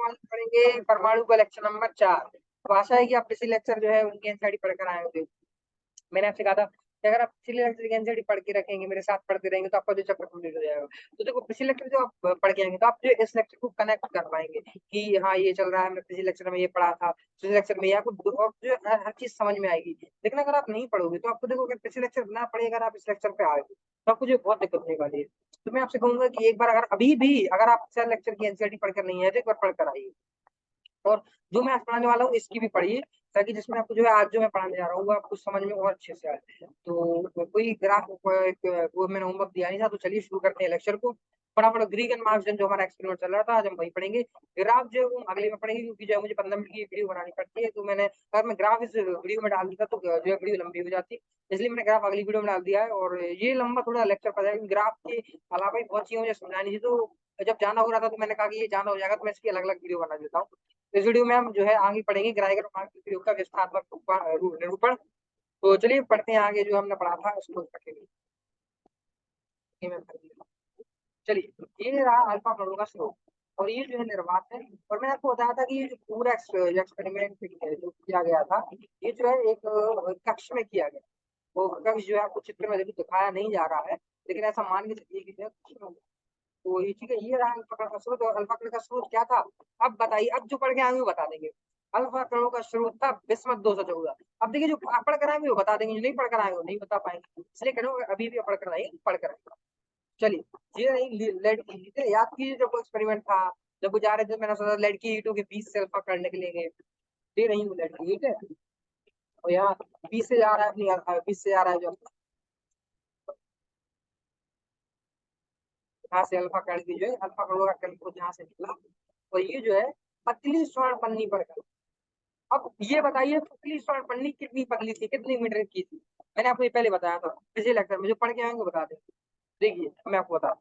हम आज पढ़ेंगे परमाणु का लेक्चर नंबर 4। तो आशा है कि आप पिछले लेक्चर जो है उनकी एनसीईआरटी पढ़कर आए होंगे। मैंने आपसे कहा था कि अगर आप पिछले लेक्चर की एनसीईआरटी पढ़ के रखेंगे, मेरे साथ पढ़ते रहेंगे, तो आपका जो चैप्टर कंप्लीट हो जाएगा। तो देखो, पिछले लेक्चर जो आप पढ़ के आएंगे तो आप जो इस लेक्चर को कनेक्ट कर पाएंगे कि हाँ ये चल रहा है, मैं पिछले लेक्चर में ये पढ़ा था, पिछले लेक्चर में ये आपको और जो हर चीज समझ में आएगी। लेकिन अगर आप नहीं पढ़ोगे तो आपको देखो, अगर पिछले लेक्चर ना पढ़े अगर आप इस लेक्चर पे आए तो आपको जो बहुत दिक्कत होने वाली है। तो मैं आपसे कहूंगा कि एक बार अगर अभी भी अगर आप पिछले लेक्चर की एनसीईआरटी पढ़कर नहीं है तो एक बार पढ़कर आइए, और जो मैं आज पढ़ाने वाला हूँ इसकी भी पढ़िए, ताकि जिसमें आपको जो है आज जो मैं पढ़ाने जा रहा हूँ वो आपको समझ में और अच्छे से आए। तो कोई ग्राफ वो मैंने होमवर्क दिया नहीं था, तो चलिए शुरू करते हैं लेक्चर को। फटाफट ग्रीक एंड मार्क्स जो हमारा एक्सपेरिमेंट चल रहा था आज हम वही पढ़ेंगे। ग्राफ जो है वो अगले में पढ़ेंगे, क्योंकि जो है मुझे 15 मिनट की वीडियो बनानी पड़ती है, तो मैंने अगर मैं ग्राफ इस वीडियो में डाल दिया तो जो है वीडियो लंबी हो जाती, इसलिए मैंने ग्राफ अगली वीडियो में डाल दिया है। और ये लंबा थोड़ा लेक्चर पड़ जाएगा, ग्राफ के अलावा भी बहुत चीजें मुझे समझानी थी, तो जब जाना हो रहा था तो मैंने कहा कि ये जाना हो जाएगा तो मैं इसकी अलग अलग वीडियो बना देता हूँ। इस वीडियो में हम जो है आगे पढ़ेंगे ग्राइगर मार्ग प्रयोग का विस्थापक निरूपण। तो चलिए पढ़ते हैं आगे, जो हमने पढ़ा था उसको पढ़ेंगे। चलिए, ये रहा अल्फा कणों का स्रोत, और ये जो है निर्वात है। और मैंने आपको बताया था कि ये जो पूरा एक्सपेरिमेंट जो किया गया था, ये जो है एक कक्ष में किया गया। वो कक्ष जो है आपको चित्र में देखिए दिखाया नहीं जा रहा है, लेकिन ऐसा मान के चलिए कि जो है कक्ष में। तो ये ठीक है, ये रहा अल्फा कण का स्रोत। और अल्फा कण का स्रोत क्या था, अब बताइए, अब जो पढ़ के आएंगे वो बता देंगे। अल्फा कणों का स्रोत था बिस्मथ 214। अब देखिए, जो पढ़ कर आएंगे वो बता देंगे, जो नहीं पढ़ कर आएंगे वो नहीं बता पाएंगे, इसलिए कह रहा हूं अभी भी पढ़ कर आएंगे, पढ़ कर आएंगे। चलिए, ये नहीं लड़की ठीक है, याद कीजिए जब वो एक्सपेरिमेंट था, जब वो जा रहे थे मैंने सोचा लड़की ईटों के बीच से अल्फा कण निकलेंगे। ये नहीं वो लड़की, ठीक है। और यहाँ बीच से जा रहा है, अपनी बीच से जा रहा है जो यहाँ से अल्फा कण की जो है अल्फा कणों का कण को जहाँ से निकला, और ये जो है पतली स्वर्ण पन्नी पर गया। अब ये बताइए, पतली स्वर्ण पन्नी कितनी पतली थी, कितनी मीटर की थी। मैंने आपको ये पहले बताया था पिछले लेक्चर में, जो पढ़ के आएंगे बता दें। देखिए मैं आपको बता,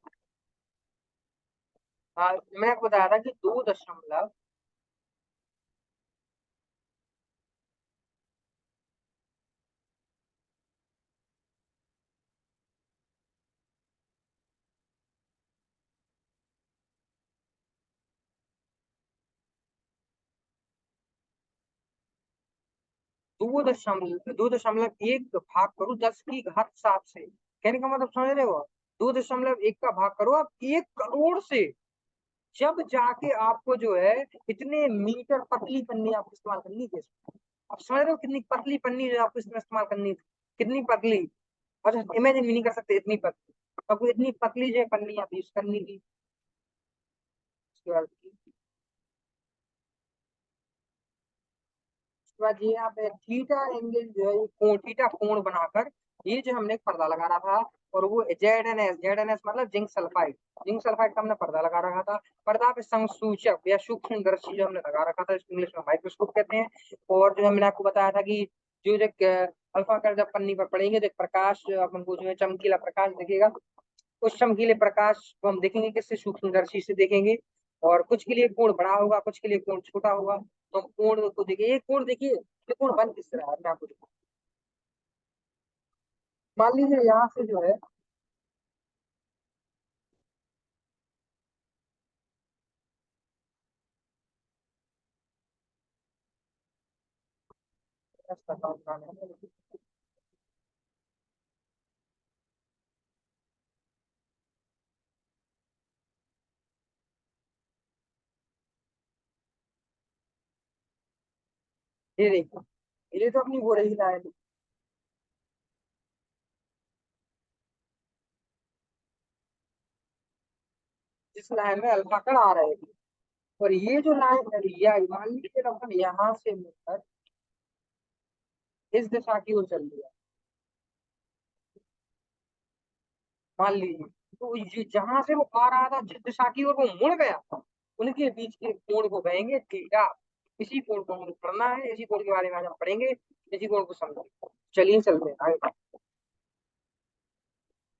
हाँ मैंने आपको बताया था कि 2.1 भाग करो 10 की घात 7 से। कहने का मतलब समझ रहे हो, 2.1 का भाग करो आप 1 करोड़ से, जब जाके आपको जो है इतने मीटर पतली पन्नी आपको इस्तेमाल करनी थी। आप समझ रहे हो कितनी पतली पन्नी जो आपको इसमें इस्तेमाल करनी थी, कितनी पतली। अच्छा, इमेजिन भी नहीं कर सकते इतनी पतली, आपको इतनी पतली जो है पन्नी आप यूज करनी थी। उसके बाद उसके बाद ये यहाँ पे थीटा एंगल जो है, ये कोण थीटा कोण बनाकर ये जो हमने एक पर्दा लगा रहा था, और वो जेड एन एस मतलब जिंक सल्फाइड का हमने पर्दा लगा रखा था। पर्दा पे संसूचक या सूक्ष्मदर्शी जो हमने लगा रखा था, इसको इंग्लिश में माइक्रोस्कोप कहते हैं। और जो हमने आपको बताया था कि जो जो अल्फा का जब पन्नी पर पड़ेंगे तो एक प्रकाश अपन को जो है चमकीला प्रकाश दिखेगा। उस चमकीले प्रकाश को हम देखेंगे किससे, सूक्ष्मदर्शी से देखेंगे। और कुछ के लिए कोण बड़ा होगा, कुछ के लिए कोण छोटा होगा, तो हम कोण को देखिए, ये कोण देखिए, ये कोण बन किस तरह है मैं आपको दिखाऊं। मान लीजिए यहाँ से जो है ये देखिए, ये तो अपनी वो रही लाइन, जिस लाइन में अल्फा कण आ रहे थे। और ये जो लाइन है, यह मान लीजिए अपन यहाँ से मिलकर इस दिशा की ओर चल दिया, मान लीजिए। तो ये जहां से वो आ रहा था जिस दिशा की ओर वो मुड़ गया, उनके बीच के कोण को कहेंगे थीटा। इसी कोण को हमको पढ़ना है, इसी कोण के बारे में आज हम पढ़ेंगे, इसी कोण को समझेंगे। चलिए चलते हैं आगे।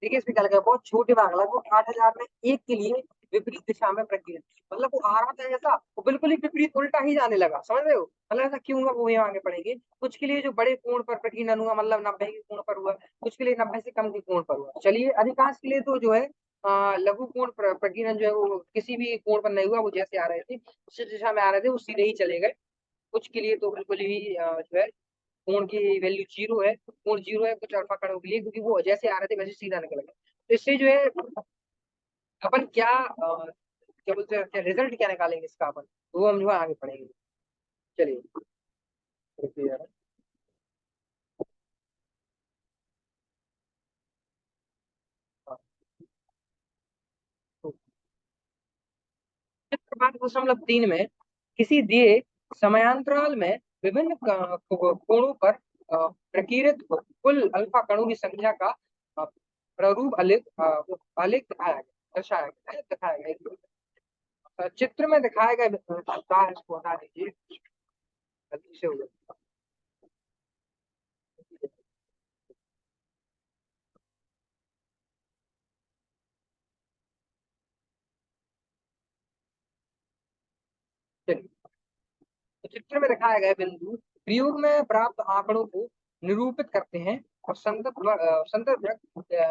देखिए इसमें क्या लगा, बहुत छोटे भाग लगभग 8,000 में एक के लिए विपरीत दिशा में प्रक्रिया, मतलब वो आ रहा था ऐसा, वो बिल्कुल ही विपरीत उल्टा ही जाने लगा, समझ रहे हो। मतलब ऐसा क्यों हुआ वो यहाँ आगे पढ़ेंगे। कुछ के लिए जो बड़े कोण पर प्रकीर्णन हुआ, मतलब 90 के कोण पर हुआ, कुछ के लिए 90 से कम के कोण पर हुआ। चलिए, अधिकांश के लिए तो जो है लघु कोण प्रकीर्णन जो है वो किसी भी कोण पर नहीं हुआ, वो जैसे आ रहे थे उसी दिशा में आ रहे थे, वो सीधे ही चले गए। कुछ के लिए तो बिल्कुल ही जो है कोण की वैल्यू जीरो है, कोण जीरो है कुछ अल्फा कणों के लिए, क्योंकि वो जैसे आ रहे थे वैसे सीधा निकल गए। तो इससे जो है अपन क्या क्या बोलते हैं, क्या रिजल्ट क्या निकालेंगे इसका अपन, तो वो हम जो है आगे पढ़ेंगे। चलिए रुकिए जरा। हाँ, तो चित्र 5.3 में किसी दिए समयांतराल में विभिन्न कोणों पर प्रकीर्णित कुल अल्फा कणों की संख्या का प्रारूप आलेख दर्शाया गया है, दिखाया गया है। चित्र में दिखाए गए इसको हटा दीजिए, गलती से हो गया। चलिए, तो चित्र में दिखाए गए बिंदु प्रयोग में प्राप्त आंकड़ों को निरूपित करते हैं और संदर्भ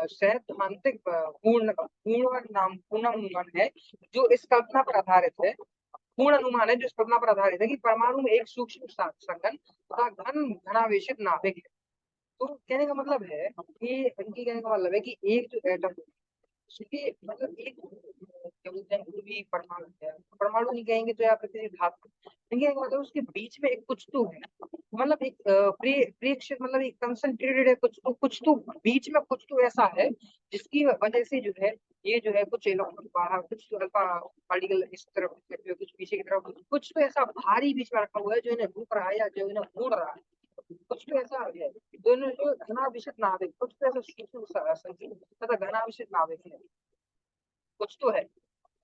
सैद्धांतिक पूर्ण अनुमान है जो इस कल्पना पर आधारित है। पूर्ण अनुमान है जो इस कल्पना पर आधारित है कि परमाणु में एक सूक्ष्म संघन तथा घन घनावेशित नाभिक है। तो कहने का मतलब है कि इनकी कहने का मतलब है कि एक जो एटम, उसके मतलब एक क्या बोलते हैं, कोई भी परमाणु है, परमाणु नहीं कहेंगे तो या फिर किसी धातु, लेकिन एक मतलब उसके बीच में एक कुछ तो है, मतलब एक प्रेक्षक मतलब एक कंसंट्रेटेड है, कुछ तो बीच में कुछ तो ऐसा है जिसकी वजह से जो है ये जो है कुछ इलेक्ट्रॉन बाहर, कुछ तो अल्फा पार्टिकल इस तरफ, कुछ पीछे की तरफ, कुछ तो ऐसा भारी बीच में रखा हुआ है जो इन्हें रोक रहा है या जो इन्हें मोड़ रहा है। कुछ तो ऐसा है दोनों जो घनाभिषिक्त नाभिक, कुछ तो ऐसा सूक्ष्म संकीर्ण तथा घनाभिषिक्त नाभिक है, कुछ तो है।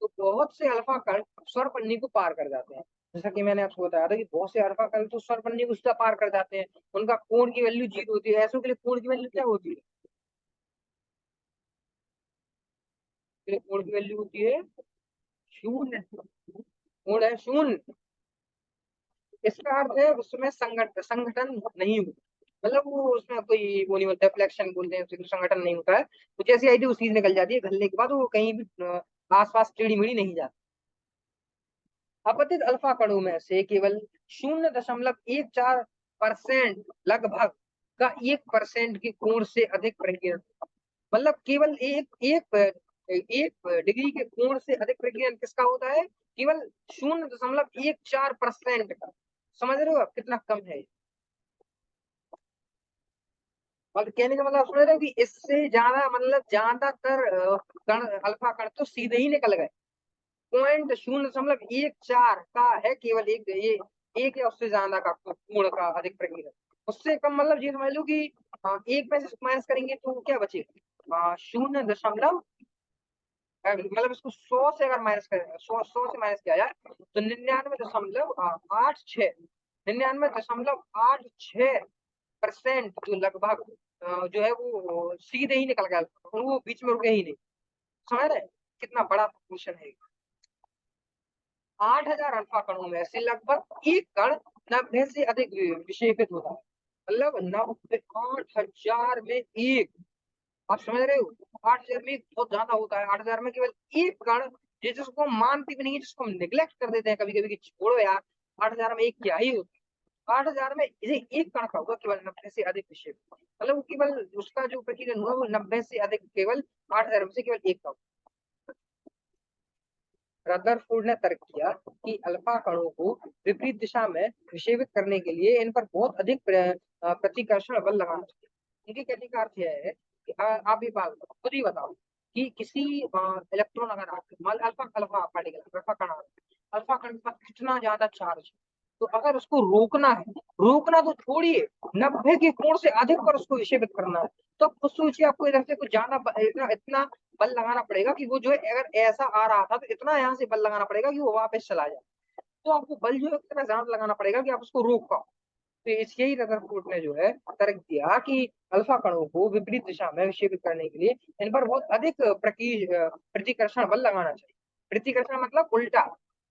तो बहुत से अल्फा कण स्वर पन्नी को पार कर जाते हैं, जैसा कि मैंने आपको बताया था कि बहुत से अल्फा कण तो स्वर पन्नी को सीधा पार कर जाते हैं, उनका कोण की वैल्यू जीरो होती है। ऐसों के लिए कोण की वैल्यू क्या होती है? के लिए कोण की वैल्यू होती है शून्य। कोण है शून्य, इसका अर्थ है उसमें संगठन नहीं हुआ, मतलब वो उसमें कोई वो नहीं होता है, फ्लेक्शन बोलते हैं उसे, तो संगठन नहीं होता है। तो जैसी आई थी वो सीध निकल जाती है, घलने के बाद वो कहीं भी आसपास टेढ़ी मेढ़ी नहीं जाती। अपतित अल्फा कणों में से केवल 0.14% लगभग का 1% के कोण से अधिक प्रकीर्णन, मतलब केवल एक एक एक डिग्री के कोण से अधिक प्रकीर्णन किसका होता है? केवल 0.14% का। समझ रहे हो आप कितना कम है? और कहने का मतलब समझ रहे हो कि इससे ज्यादा मतलब ज्यादातर कण अल्फा कण तो सीधे ही निकल गए। 0.014 का है केवल एक, ये एक या उससे ज्यादा का कोण का अधिक प्रकीर्णन। उससे कम मतलब ये समझ लो कि एक में से माइनस करेंगे तो क्या बचेगा? 0. मतलब इसको 100 से अगर माइनस करें, 100 से माइनस किया जाए तो 99.86, 99.86% जो लगभग जो है वो सीधे ही निकल गया, वो बीच में रुके ही नहीं। समझ रहे हैं? कितना बड़ा क्वेश्चन है। 8,000 अल्फा कणों में से लगभग एक कण 90 से अधिक विक्षेपित होता है, मतलब 90, 8,000 में एक। आप समझ रहे हो? 8,000 में एक बहुत ज्यादा होता है, 8,000 में केवल एक कण, जिसको हम मानते भी नहीं है, जिसको हम निग्लेक्ट कर देते हैं कभी कभी कि छोड़ो यार, 8,000 में एक क्या ही होता है। 8,000 में इसे एक कण का होगा केवल 90 से अधिक विक्षेप, मतलब वो केवल उसका जो प्रकीर्णन हुआ वो 90 से अधिक केवल 8,000 में से केवल एक का। रदरफोर्ड ने तर्क किया कि अल्फा कणों को विपरीत दिशा में विक्षेपित करने के लिए इन पर बहुत अधिक प्रतिकर्षण बल लगाना चाहिए। उनके कहने का अर्थ यह है कि आप ये बात खुद ही बताओ कि किसी इलेक्ट्रॉन अगर आपके मान अल्फा अल्फा पार्टिकल अल्फा कण अल्फा कण का कितना ज्यादा चार्ज, तो अगर उसको रोकना है, रोकना तो छोड़िए, 90 के कोण से अधिक पर उसको विक्षेपित करना है, तो खुद सोचिए आपको इधर से कुछ ज्यादा इतना इतना बल लगाना पड़ेगा कि वो जो है अगर ऐसा आ रहा था तो इतना यहाँ से बल लगाना पड़ेगा कि वो वापस चला जाए। तो आपको बल जो है इतना ज्यादा लगाना पड़ेगा कि आप उसको रोक पाओ। तो इस यही रदरफोर्ड ने जो है तर्क दिया कि अल्फा कणों को विपरीत दिशा में विक्षेपित करने के लिए इन पर बहुत अधिक प्रतिकर्षण बल लगाना चाहिए। प्रतिकर्षण मतलब उल्टा,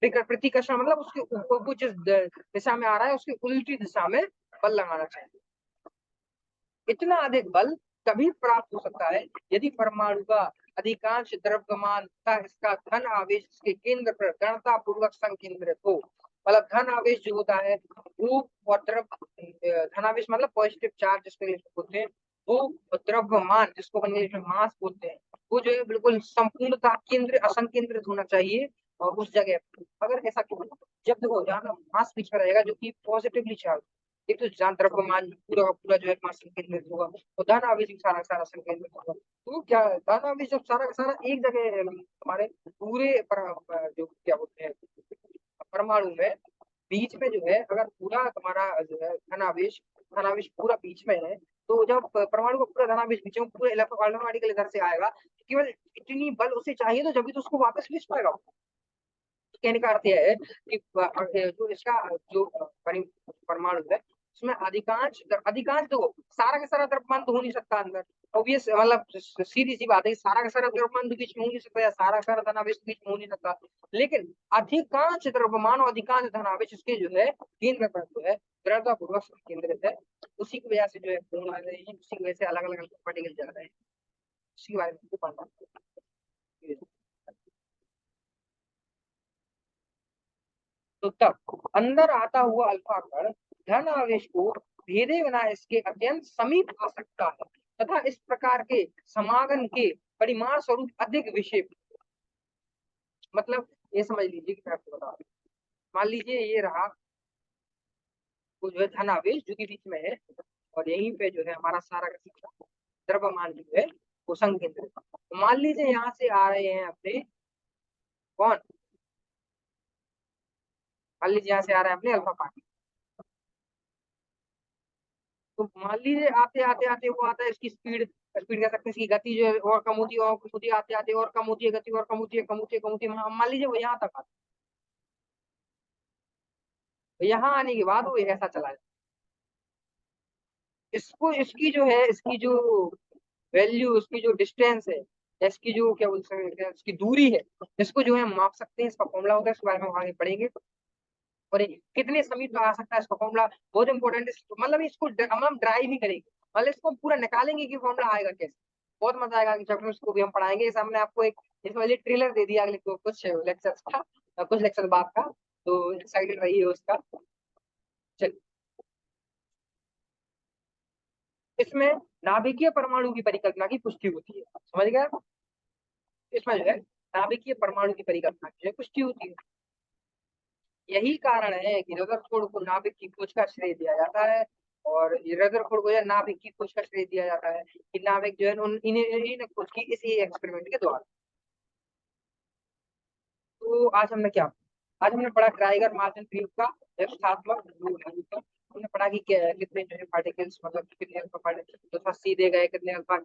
प्रतिकर्षण मतलब उसके ऊपर वो जिस दिशा में आ रहा है उसकी उल्टी दिशा में बल लगाना चाहिए। इतना अधिक बल तभी प्राप्त हो सकता है यदि परमाणु का अधिकांश द्रव्यमान तथा इसका धन आवेश इसके केंद्र पर गणता पूर्वक संकेंद्रित हो। मतलब धन आवेश जो होता है वो और धनावेश मतलब पॉजिटिव चार्ज जिसको इंग्लिश में बोलते हैं, वो द्रव्यमान जिसको इंग्लिश में मास बोलते हैं, वो जो है बिल्कुल संपूर्णतः केंद्र असंकेंद्रित होना चाहिए और उस जगह अगर ऐसा क्यों, जब देखो जहाँ मास पीछे रहेगा जो कि पॉजिटिवली चार्ज, एक तो जहाँ द्रव्यमान पूरा पूरा जो है मास संकेंद्रित होगा और धन आवेश भी सारा सारा संकेंद्रित होगा। तो क्या धन आवेश जब सारा सारा एक जगह हमारे पूरे जो क्या बोलते हैं परमाणु में बीच में जो है अगर पूरा तुम्हारा जो है धनावेश पूरा बीच में है, तो जब परमाणु का पूरा धनावेश बीच में पूरा इलेक्ट्रोपार्टिकल इधर से आएगा, तो केवल इतनी बल उसे चाहिए तो जब भी तो उसको वापस खींच पाएगा। कहने का अर्थ यह है कि जो इसका जो परमाणु है उसमें अधिकांश अधिकांश देखो सारा का सारा द्रव्यमान तो हो नहीं सकता अंदर, ऑब्वियस मतलब सीधी सी बात है, सारा का सारा द्रव्यमान तो बीच में हो नहीं सकता या सारा का सारा धनावेश बीच में हो नहीं सकता, लेकिन अधिकांश द्रव्यमान और अधिकांश धनावेश इसके जो है केंद्र पर जो है दृढ़तापूर्वक केंद्रित है। उसी की वजह से जो है कोण आ रहे हैं, उसी की वजह से अलग अलग पार्टिकल जा रहे हैं, उसी के बारे में पढ़ना। तो तब अंदर आता हुआ अल्फा कण धन आवेश को भेदे बिना इसके अत्यंत समीप आ सकता है तथा इस प्रकार के समागम के परिमाण स्वरूप अधिक विषय, मतलब ये समझ लीजिए कि मैं आपको बता रहा हूं, मान लीजिए ये रहा वो जो है धन आवेश जो कि बीच में है और यहीं पे जो है हमारा सारा का सारा द्रव्यमान जो है वो संकेंद्रित, तो मान लीजिए यहाँ से आ रहे हैं अपने कौन, मान लीजिए यहाँ से आ रहा है अपने अल्फा पार्टिकल, तो मान लीजिए आते आते आते वो आता है इसकी स्पीड स्पीड कह सकते हैं इसकी गति जो है और कम होती है और कम होती है, आते आते और कम होती है गति और कम होती है कम होती है कम होती है, मान लीजिए वो यहाँ तक आता है, यहाँ आने के बाद वो ऐसा चला जाए, इसको इसकी जो है इसकी जो वैल्यू इसकी जो डिस्टेंस है, इसकी जो क्या बोल सकते हैं इसकी दूरी है, इसको जो है माप सकते हैं, इसका फॉर्मूला होता है, इसके बारे में हम आगे पढ़ेंगे। और ये कितने समीप आ सकता है इसका फॉर्मूला बहुत इंपॉर्टेंट है, मतलब इसको हम ड्राइव ही करेंगे, मतलब इसको पूरा निकालेंगे कि फॉर्मूला आएगा कैसे, बहुत मजा आएगा कि चैप्टर इसको भी हम पढ़ाएंगे। इस हमने आपको एक इसमें ट्रेलर दे दिया अगले कुछ लेक्चर्स का, कुछ लेक्चर बाद का, तो एक्साइटेड रहिए उसका। चलिए इसमें नाभिकीय परमाणु की परिकल्पना की पुष्टि होती है, समझ गया, इसमें जो है नाभिकीय परमाणु की परिकल्पना की जो है पुष्टि होती है। यही कारण है कि रदरफोर्ड को नाभिक की खोज का श्रेय दिया जाता है, और ये रदरफोर्ड को जो नाभिक की खोज का श्रेय दिया जाता है कि नाभिक जो है इन्हें इन्हें खोज की इसी एक्सपेरिमेंट के द्वारा। तो आज हमने क्या, आज हमने पढ़ा क्राइगर मार्टिन ट्यूब का यथात्मक रूप है उसका। हमने पढ़ा कि कितने जो है पार्टिकल्स मतलब कितने अल्फा पार्टिकल तो सीधे गए, कितने अल्फा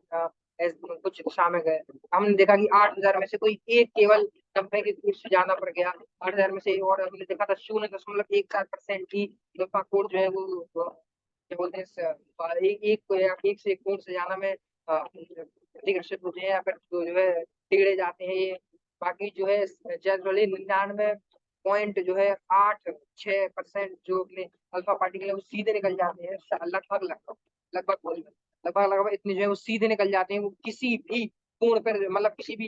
कुछ दिशा में गए। हमने देखा कि 8,000 में से कोई एक केवल 90 के कोण से ज्यादा पड़ गया, 8,000 में से, और हमने देखा था 0.14% की अल्फा कोण जो है वो क्या बोलते हैं एक से एक कोण से ज्यादा में प्रतिकर्षित होते हैं या फिर जो है टेढ़े जाते हैं ये। बाकी जो है जनरली 99 पॉइंट जो है 8-6% जो अपने अल्फा पार्टिकल है वो सीधे निकल जाते हैं, लगभग लगभग लगभग लगभग लगभग इतने जो है वो सीधे निकल जाते हैं, वो किसी भी कोण पर मतलब किसी भी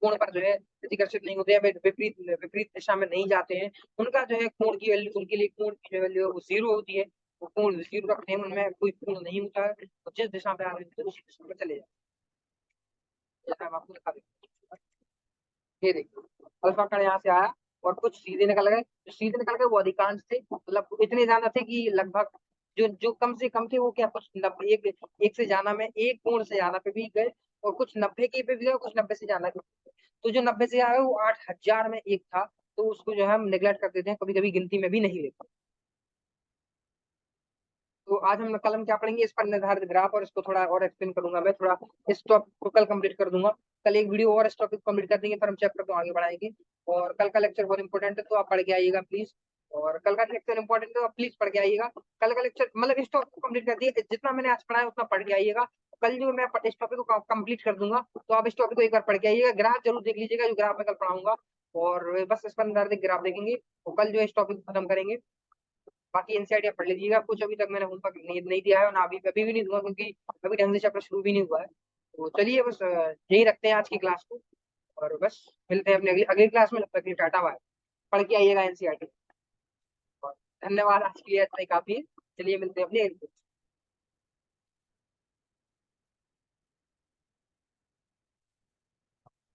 कोण पर जो है प्रतिकर्षित नहीं होते हैं, विपरीत विपरीत दिशा में नहीं जाते हैं। उनका जो है कोण की वैल्यू, उनके लिए कोण की जो वैल्यू है वो 0 होती है, वो कोण 0 रखते हैं, उनमें कोई कोण नहीं होता है, तो जिस दिशा में आ रहे हैं उसी दिशा में चले जाते हैं। जैसा हम आपको दिखा देते हैं, ये देखिए अल्फा कण यहाँ से आया और कुछ सीधे निकल गए, जो सीधे निकल गए वो अधिकांश थे, मतलब इतने ज्यादा थे कि लगभग जो जो कम से कम थे वो क्या कुछ 90 एक से ज्यादा में एक कोण से ज्यादा पे भी गए, और कुछ 90 के पे भी गए, कुछ 90 से ज्यादा के। तो जो 90 से आया वो 8,000 में एक था, तो उसको जो है हम निगलेक्ट कर देते हैं, कभी कभी गिनती में भी नहीं लेते। तो आज हम कल हम क्या पढ़ेंगे, इस पर निर्धारित ग्राफ, और इसको थोड़ा और एक्सप्लेन करूंगा मैं, थोड़ा इस टॉपिक को कल कंप्लीट कर दूंगा। कल एक वीडियो और इस टॉपिक कंप्लीट कर देंगे, फिर हम चैप्टर को आगे बढ़ाएंगे। और कल का लेक्चर बहुत इंपॉर्टेंट है, तो आप पढ़ के आइएगा प्लीज। और कल का लेक्चर इंपॉर्टेंट है तो आप प्लीज पढ़ के आइएगा। कल का लेक्चर मतलब इस टॉपिक को कंप्लीट कर दिए, जितना मैंने आज पढ़ा है उतना पढ़ के आइएगा। कल जो मैं इस टॉपिक को कंप्लीट कर दूंगा, तो आप इस टॉपिक को एक बार पढ़ के आइएगा, ग्राफ जरूर देख लीजिएगा जो ग्राफ मैं कल पढ़ाऊंगा, और बस इस पर निर्धारित ग्राफ देखेंगे, तो कल जो है इस टॉपिक को खत्म करेंगे। बाकी एनसीईआरटी आप पढ़ लीजिएगा, कुछ अभी तक मैंने होमवर्क नहीं दिया है, और ना अभी अभी भी नहीं दूंगा, क्योंकि अभी ढंग से चैप्टर शुरू भी नहीं हुआ है। तो चलिए बस यही रखते हैं आज की क्लास को। और बस मिलते हैं अपने अगली अगली क्लास में। तब तक के लिए टाटा बाय। पढ़ के आइएगा एनसीईआरटी। धन्यवाद, आज के लिए इतना ही काफी है। चलिए मिलते हैं अपने